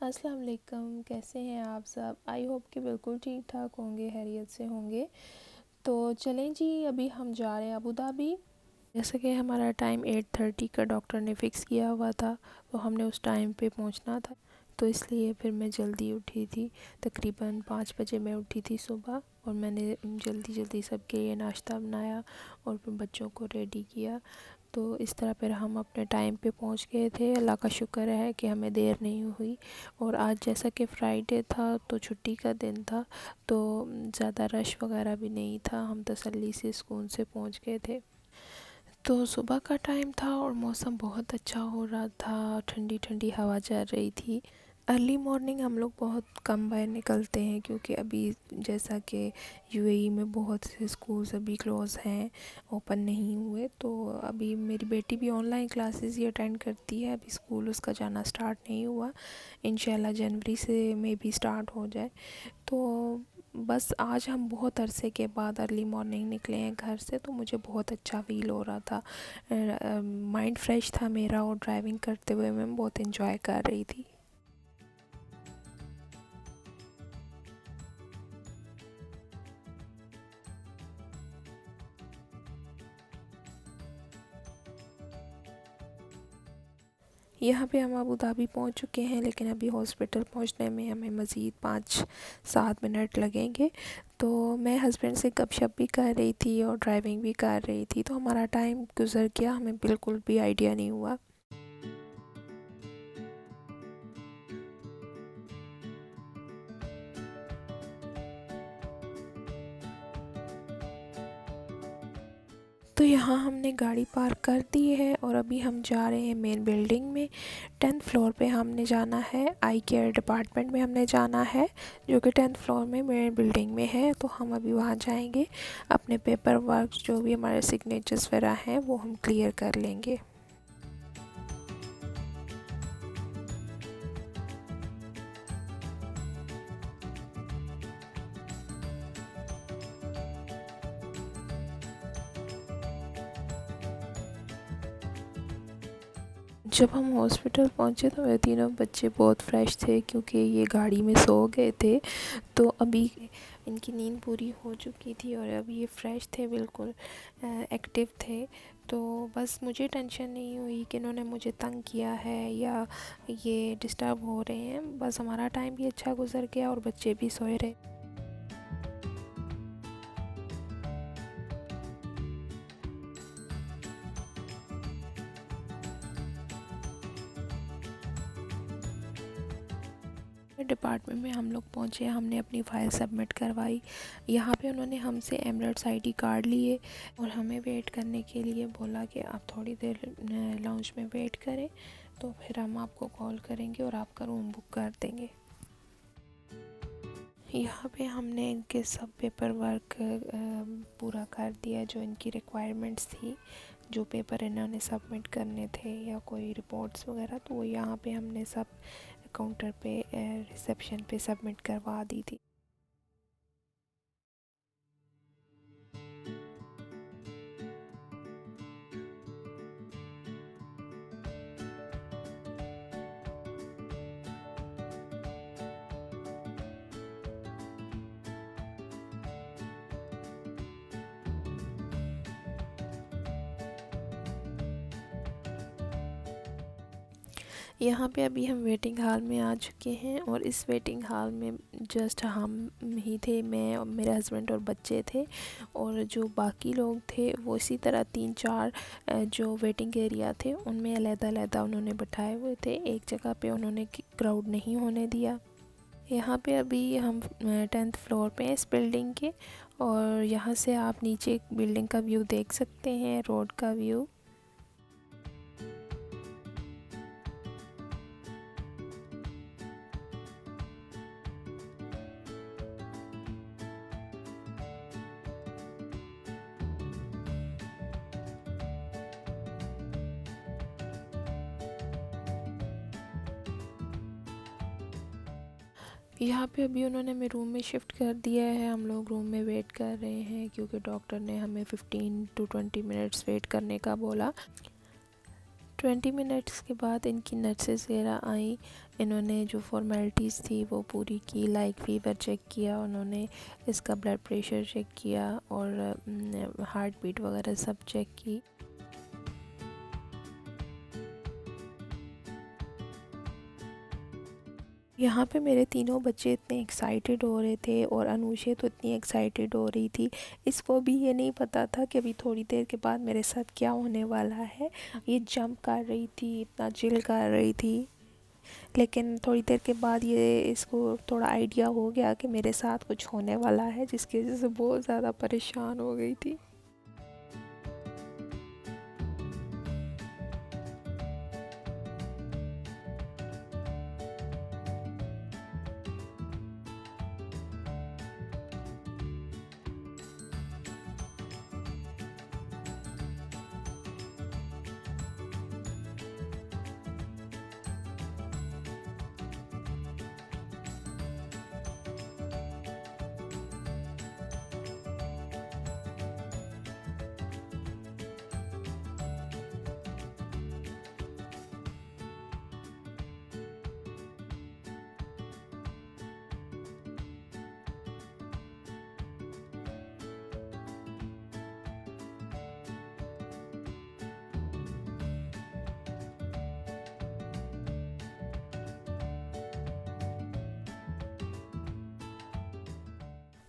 अस्सलाम वालेकुम। कैसे हैं आप सब? आई होप कि बिल्कुल ठीक ठाक होंगे, खैरियत से होंगे। तो चलें जी, अभी हम जा रहे हैं अबू धाबी। जैसे कि हमारा टाइम 8:30 का डॉक्टर ने फ़िक्स किया हुआ था, तो हमने उस टाइम पे पहुंचना था। तो इसलिए फिर मैं जल्दी उठी थी। तकरीबन 5 बजे मैं उठी थी सुबह, और मैंने जल्दी जल्दी सबके लिए नाश्ता बनाया और फिर बच्चों को रेडी किया। तो इस तरह फिर हम अपने टाइम पे पहुंच गए थे। अल्लाह का शुक्र है कि हमें देर नहीं हुई। और आज जैसा कि फ्राइडे था तो छुट्टी का दिन था, तो ज़्यादा रश वगैरह भी नहीं था। हम तसल्ली से सुकून से पहुंच गए थे। तो सुबह का टाइम था और मौसम बहुत अच्छा हो रहा था, ठंडी ठंडी हवा चल रही थी। अर्ली मॉर्निंग हम लोग बहुत कम बाहर निकलते हैं, क्योंकि अभी जैसा कि यूएई में बहुत से स्कूल्स अभी क्लोज़ हैं, ओपन नहीं हुए। तो अभी मेरी बेटी भी ऑनलाइन क्लासेस ही अटेंड करती है, अभी स्कूल उसका जाना स्टार्ट नहीं हुआ। इंशाल्लाह जनवरी से मे भी स्टार्ट हो जाए। तो बस आज हम बहुत अरसे के बाद अर्ली मॉर्निंग निकले हैं घर से, तो मुझे बहुत अच्छा फ़ील हो रहा था। माइंड फ्रेश था मेरा, और ड्राइविंग करते हुए मैं बहुत इंजॉय कर रही थी। यहाँ पे हम अबू धाबी पहुँच चुके हैं, लेकिन अभी हॉस्पिटल पहुँचने में हमें मज़ीद 5-7 मिनट लगेंगे। तो मैं हस्बैंड से गपशप भी कर रही थी और ड्राइविंग भी कर रही थी, तो हमारा टाइम गुज़र गया, हमें बिल्कुल भी आइडिया नहीं हुआ। तो यहाँ हमने गाड़ी पार्क कर दी है और अभी हम जा रहे हैं मेन बिल्डिंग में। 10th फ्लोर पे हमने जाना है, आई केयर डिपार्टमेंट में हमने जाना है, जो कि 10th फ्लोर में मेन बिल्डिंग में है। तो हम अभी वहाँ जाएंगे, अपने पेपर वर्क जो भी हमारे सिग्नेचर्स वगैरह हैं वो हम क्लियर कर लेंगे। जब हम हॉस्पिटल पहुँचे तो मेरे तीनों बच्चे बहुत फ्रेश थे, क्योंकि ये गाड़ी में सो गए थे। तो अभी इनकी नींद पूरी हो चुकी थी और अभी ये फ्रेश थे, बिल्कुल एक्टिव थे। तो बस मुझे टेंशन नहीं हुई कि इन्होंने मुझे तंग किया है या ये डिस्टर्ब हो रहे हैं। बस हमारा टाइम भी अच्छा गुजर गया और बच्चे भी सोए रहे। डिपार्टमेंट में हम लोग पहुँचे, हमने अपनी फ़ाइल सबमिट करवाई। यहाँ पे उन्होंने हमसे एमरेट्स आईडी कार्ड लिए और हमें वेट करने के लिए बोला कि आप थोड़ी देर लाउंज में वेट करें, तो फिर हम आपको कॉल करेंगे और आपका रूम बुक कर देंगे। यहाँ पे हमने इनके सब पेपर वर्क पूरा कर दिया, जो इनकी रिक्वायरमेंट्स थी, जो पेपर इन्होंने सबमिट करने थे या कोई रिपोर्ट्स वगैरह, तो वो यहाँ पे हमने सब काउंटर पे रिसेप्शन पे सबमिट करवा दी थी। यहाँ पे अभी हम वेटिंग हॉल में आ चुके हैं, और इस वेटिंग हॉल में जस्ट हम ही थे, मैं और मेरे हस्बैंड और बच्चे थे। और जो बाकी लोग थे वो इसी तरह 3-4 जो वेटिंग एरिया थे उनमें अलग-अलग उन्होंने बैठाए हुए थे, एक जगह पे उन्होंने क्राउड नहीं होने दिया। यहाँ पे अभी हम 10th फ्लोर पे हैं इस बिल्डिंग के, और यहाँ से आप नीचे बिल्डिंग का व्यू देख सकते हैं, रोड का व्यू। यहाँ पे अभी उन्होंने हमें रूम में शिफ्ट कर दिया है, हम लोग रूम में वेट कर रहे हैं, क्योंकि डॉक्टर ने हमें 15 to 20 मिनट्स वेट करने का बोला। 20 मिनट्स के बाद इनकी नर्सेस वगैरह आई। इन्होंने जो फॉर्मेलिटीज़ थी वो पूरी की, लाइक फ़ीवर चेक किया, उन्होंने इसका ब्लड प्रेशर चेक किया और हार्ट बीट वगैरह सब चेक की। यहाँ पे मेरे तीनों बच्चे इतने एक्साइटेड हो रहे थे और अनुषे तो इतनी एक्साइटेड हो रही थी। इसको भी ये नहीं पता था कि अभी थोड़ी देर के बाद मेरे साथ क्या होने वाला है। ये जंप कर रही थी, इतना चिल कर रही थी, लेकिन थोड़ी देर के बाद ये इसको थोड़ा आइडिया हो गया कि मेरे साथ कुछ होने वाला है, जिसकी वजह से बहुत ज़्यादा परेशान हो गई थी।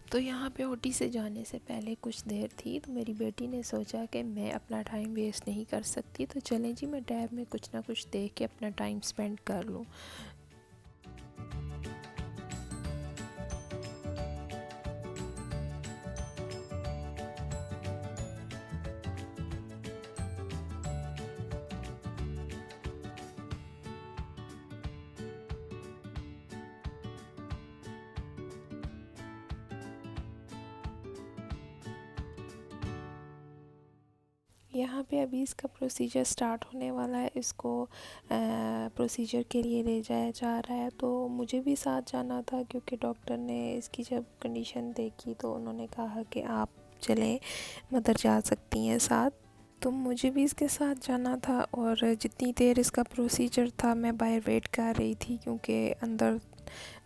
तो यहाँ पे ओटी से जाने से पहले कुछ देर थी, तो मेरी बेटी ने सोचा कि मैं अपना टाइम वेस्ट नहीं कर सकती, तो चलें जी मैं टैब में कुछ ना कुछ देख के अपना टाइम स्पेंड कर लूँ। यहाँ पे अभी इसका प्रोसीजर स्टार्ट होने वाला है। इसको प्रोसीजर के लिए ले जाया जा रहा है, तो मुझे भी साथ जाना था क्योंकि डॉक्टर ने इसकी जब कंडीशन देखी तो उन्होंने कहा कि आप चलें, मदर जा सकती हैं साथ। तो मुझे भी इसके साथ जाना था और जितनी देर इसका प्रोसीजर था मैं बाहर वेट कर रही थी क्योंकि अंदर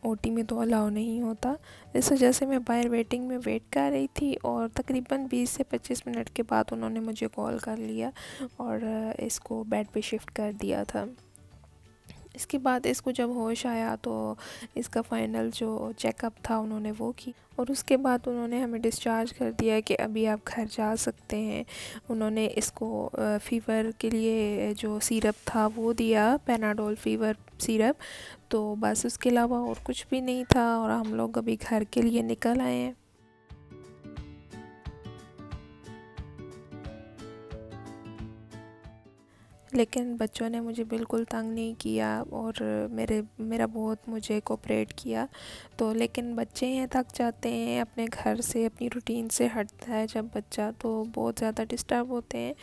ओटी में तो अलाउ नहीं होता। इस वजह से मैं बाहर वेटिंग में वेट कर रही थी और तकरीबन 20 से 25 मिनट के बाद उन्होंने मुझे कॉल कर लिया और इसको बेड पे शिफ्ट कर दिया था। इसके बाद इसको जब होश आया तो इसका फ़ाइनल जो चेकअप था उन्होंने वो की और उसके बाद उन्होंने हमें डिस्चार्ज कर दिया कि अभी आप घर जा सकते हैं। उन्होंने इसको फ़ीवर के लिए जो सिरप था वो दिया, पैनाडोल फ़ीवर सिरप, तो बस उसके अलावा और कुछ भी नहीं था और हम लोग अभी घर के लिए निकल आए हैं। लेकिन बच्चों ने मुझे बिल्कुल तंग नहीं किया और मेरा बहुत मुझे कोऑपरेट किया। तो लेकिन बच्चे हैं, थक जाते हैं, अपने घर से अपनी रूटीन से हटता है जब बच्चा, तो बहुत ज़्यादा डिस्टर्ब होते हैं।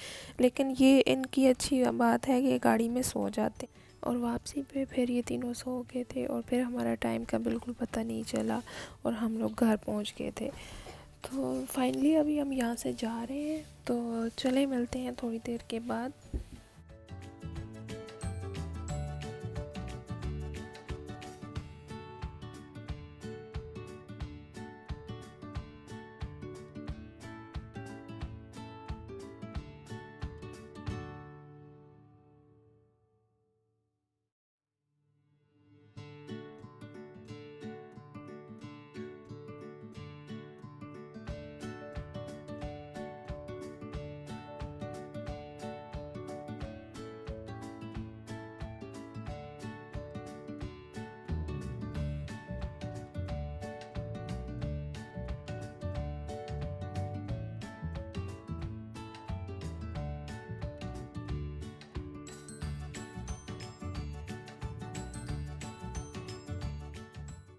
लेकिन ये इनकी अच्छी बात है कि ये गाड़ी में सो जाते और वापसी पे फिर ये तीनों सो गए थे और फिर हमारा टाइम का बिल्कुल पता नहीं चला और हम लोग घर पहुंच गए थे। तो फाइनली अभी हम यहाँ से जा रहे हैं, तो चले मिलते हैं थोड़ी देर के बाद।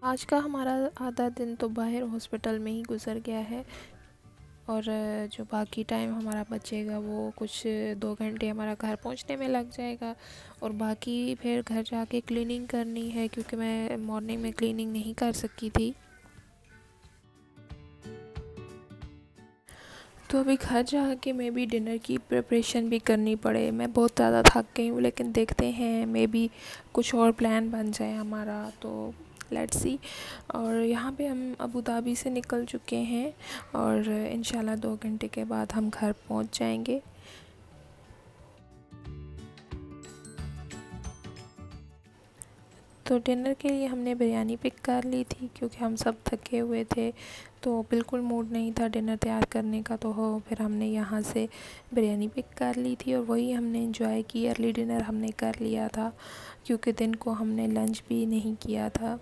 आज का हमारा आधा दिन तो बाहर हॉस्पिटल में ही गुजर गया है और जो बाकी टाइम हमारा बचेगा वो कुछ 2 घंटे हमारा घर पहुंचने में लग जाएगा और बाकी फिर घर जाके क्लीनिंग करनी है क्योंकि मैं मॉर्निंग में क्लीनिंग नहीं कर सकी थी। तो अभी घर जाके मैं भी डिनर की प्रिपरेशन भी करनी पड़े। मैं बहुत ज़्यादा थक गई हूँ, लेकिन देखते हैं मे बी कुछ और प्लान बन जाए हमारा, तो लेट्स सी। और यहाँ पे हम अबू धाबी से निकल चुके हैं और इंशाल्लाह 2 घंटे के बाद हम घर पहुँच जाएंगे। तो डिनर के लिए हमने बिरयानी पिक कर ली थी, क्योंकि हम सब थके हुए थे तो बिल्कुल मूड नहीं था डिनर तैयार करने का। तो फिर हमने यहाँ से बिरयानी पिक कर ली थी और वही हमने एंजॉय की। अर्ली डिनर हमने कर लिया था, क्योंकि दिन को हमने लंच भी नहीं किया था।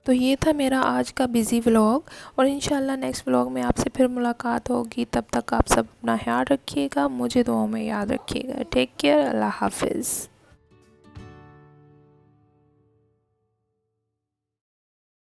तो ये था मेरा आज का बिज़ी व्लॉग, और इंशाल्लाह नेक्स्ट व्लॉग में आपसे फिर मुलाकात होगी। तब तक आप सब अपना ख्याल रखिएगा, मुझे दुआओं में याद रखिएगा। टेक केयर, अल्लाह हाफिज़।